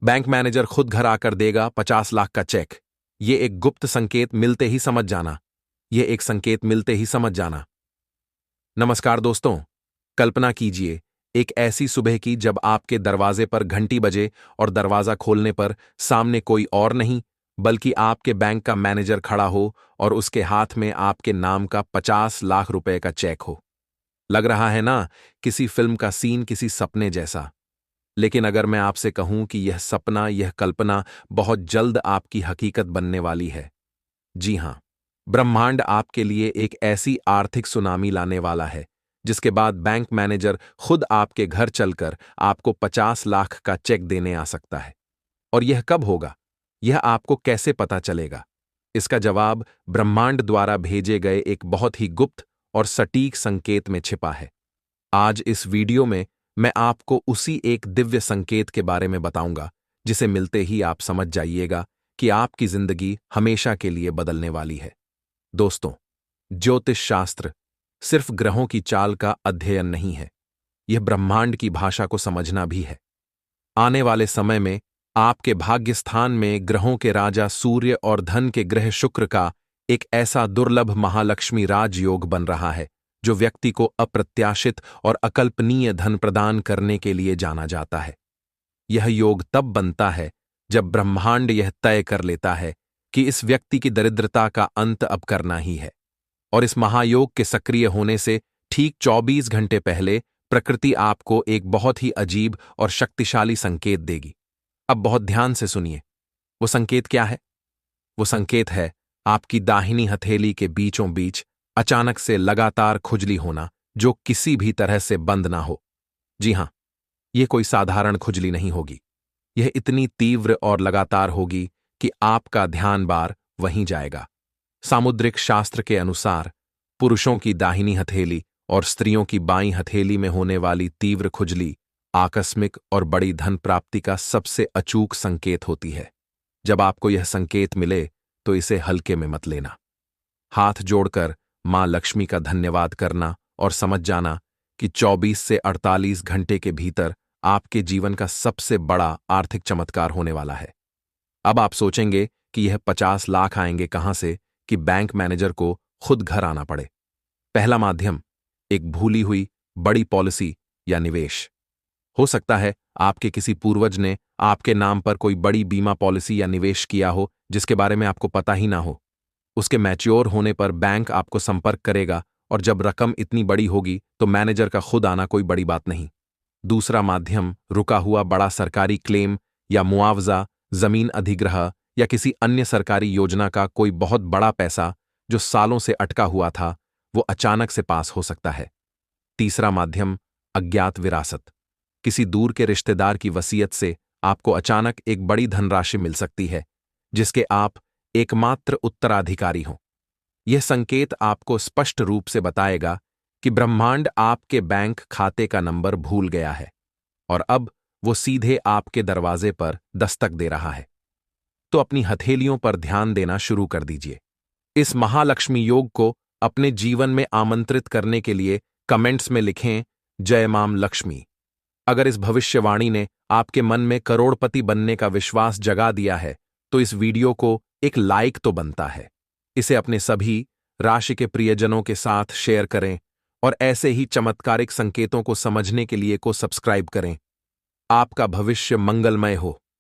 Bank manager खुद घर आकर देगा 50 लाख का चेक। ये एक गुप्त संकेत मिलते ही समझ जाना। ये एक संकेत मिलते ही समझ जाना। नमस्कार दोस्तों, कल्पना कीजिए एक ऐसी सुबह की जब आपके दरवाजे पर घंटी बजे और दरवाजा खोलने पर सामने कोई और नहीं बल्कि आपके बैंक का मैनेजर खड़ा हो और उसके हाथ में आपके नाम का 50 लाख रुपए का चेक हो। लग रहा है ना, किसी फिल्म का सीन, किसी सपने जैसा। लेकिन अगर मैं आपसे कहूं कि यह सपना, यह कल्पना बहुत जल्द आपकी हकीकत बनने वाली है। जी हां, ब्रह्मांड आपके लिए एक ऐसी आर्थिक सुनामी लाने वाला है जिसके बाद बैंक मैनेजर खुद आपके घर चलकर आपको 50 लाख का चेक देने आ सकता है। और यह कब होगा? यह आपको कैसे पता चलेगा? इसका जवाब ब्रह्मांड द्वारा भेजे गए एक बहुत ही गुप्त और सटीक संकेत में छिपा है। आज इस वीडियो में मैं आपको उसी एक दिव्य संकेत के बारे में बताऊंगा जिसे मिलते ही आप समझ जाइएगा कि आपकी जिंदगी हमेशा के लिए बदलने वाली है। दोस्तों, ज्योतिष शास्त्र सिर्फ ग्रहों की चाल का अध्ययन नहीं है, यह ब्रह्मांड की भाषा को समझना भी है। आने वाले समय में आपके भाग्य स्थान में ग्रहों के राजा सूर्य और धन के ग्रह शुक्र का एक ऐसा दुर्लभ महालक्ष्मी राजयोग बन रहा है जो व्यक्ति को अप्रत्याशित और अकल्पनीय धन प्रदान करने के लिए जाना जाता है। यह योग तब बनता है जब ब्रह्मांड यह तय कर लेता है कि इस व्यक्ति की दरिद्रता का अंत अब करना ही है। और इस महायोग के सक्रिय होने से ठीक 24 घंटे पहले प्रकृति आपको एक बहुत ही अजीब और शक्तिशाली संकेत देगी। अब बहुत ध्यान से सुनिए। वो संकेत क्या है? वो संकेत है आपकी दाहिनी हथेली के बीचों बीच अचानक से लगातार खुजली होना जो किसी भी तरह से बंद ना हो। जी हां, यह कोई साधारण खुजली नहीं होगी। यह इतनी तीव्र और लगातार होगी कि आपका ध्यान बार वहीं जाएगा। सामुद्रिक शास्त्र के अनुसार पुरुषों की दाहिनी हथेली और स्त्रियों की बाईं हथेली में होने वाली तीव्र खुजली आकस्मिक और बड़ी धन प्राप्ति का सबसे अचूक संकेत होती है। जब आपको यह संकेत मिले तो इसे हल्के में मत लेना। हाथ जोड़कर मां लक्ष्मी का धन्यवाद करना और समझ जाना कि 24 से 48 घंटे के भीतर आपके जीवन का सबसे बड़ा आर्थिक चमत्कार होने वाला है। अब आप सोचेंगे कि यह 50 लाख आएंगे कहां से कि बैंक मैनेजर को खुद घर आना पड़े। पहला माध्यम, एक भूली हुई बड़ी पॉलिसी या निवेश। हो सकता है आपके किसी पूर्वज ने आपके नाम पर कोई बड़ी बीमा पॉलिसी या निवेश किया हो जिसके बारे में आपको पता ही ना हो। उसके मैच्योर होने पर बैंक आपको संपर्क करेगा और जब रकम इतनी बड़ी होगी तो मैनेजर का खुद आना कोई बड़ी बात नहीं। दूसरा माध्यम, रुका हुआ बड़ा सरकारी क्लेम या मुआवजा, जमीन अधिग्रह या किसी अन्य सरकारी योजना का कोई बहुत बड़ा पैसा जो सालों से अटका हुआ था, वो अचानक से पास हो सकता है। तीसरा माध्यम, अज्ञात विरासत। किसी दूर के रिश्तेदार की वसीयत से आपको अचानक एक बड़ी धनराशि मिल सकती है जिसके आप एकमात्र उत्तराधिकारी हों। यह संकेत आपको स्पष्ट रूप से बताएगा कि ब्रह्मांड आपके बैंक खाते का नंबर भूल गया है और अब वो सीधे आपके दरवाजे पर दस्तक दे रहा है। तो अपनी हथेलियों पर ध्यान देना शुरू कर दीजिए। इस महालक्ष्मी योग को अपने जीवन में आमंत्रित करने के लिए कमेंट्स में लिखें, जय मां लक्ष्मी। अगर इस भविष्यवाणी ने आपके मन में करोड़पति बनने का विश्वास जगा दिया है तो इस वीडियो को एक लाइक तो बनता है। इसे अपने सभी राशि के प्रियजनों के साथ शेयर करें और ऐसे ही चमत्कारिक संकेतों को समझने के लिए सब्सक्राइब करें। आपका भविष्य मंगलमय हो।